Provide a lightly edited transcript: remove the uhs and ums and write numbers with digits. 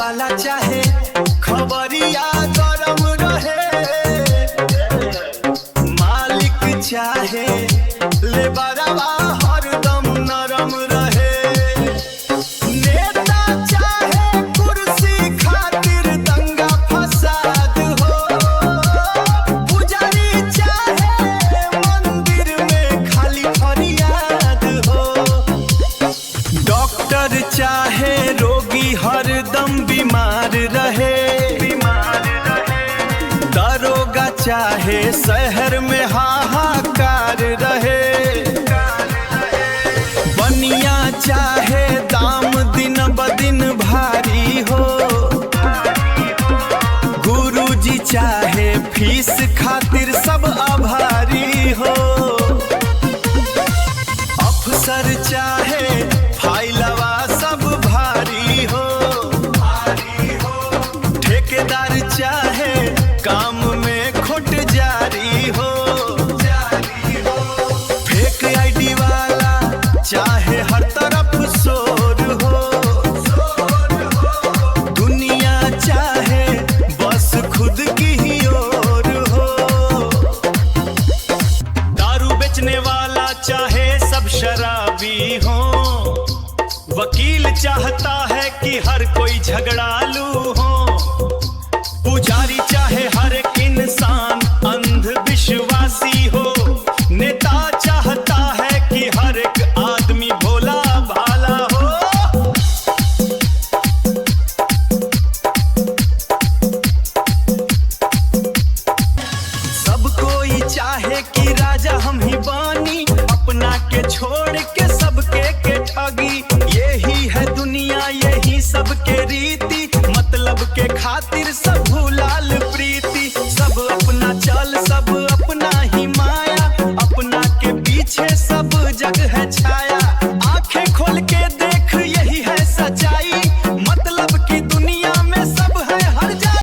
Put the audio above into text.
वाला चाहे खबरिया गरम रहे, मालिक चाहे लेबरवा हरदम नरम रहे, नेता चाहे कुर्सी खातिर दंगा फसाद हो, पुजारी चाहे मंदिर में खाली फरियाद हो, डॉक्टर चाहे रोगी हरदम बीमार रहे, दरोगा चाहे शहर में हाहाकार रहे, बनिया चाहे दाम दिन ब दिन भारी हो, गुरुजी चाहे फीस खातिर सब आभारी हो, अफसर चाहे फाइलवा सब भारी हो, ठेकेदार चाहे काम में खोट जारी हो, फेक आईडी वाला चाहे हर तरफ शोर हो, दुनिया चाहे बस खुद की ही ओर हो, दारू बेचने वाला चाहे सब शराबी हो, वकील चाहता है कि हर कोई झगड़ालू हो, पुजारी चाहे हर एक इंसान अंधविश्वासी हो, नेता चाहता है कि हर एक आदमी भोला भाला हो, सब कोई चाहे कि राजा हम ही बानी, अपना के छोड़ के सबके के ठगी, यही है दुनिया यही सबके रीति, मतलब के खातिर सब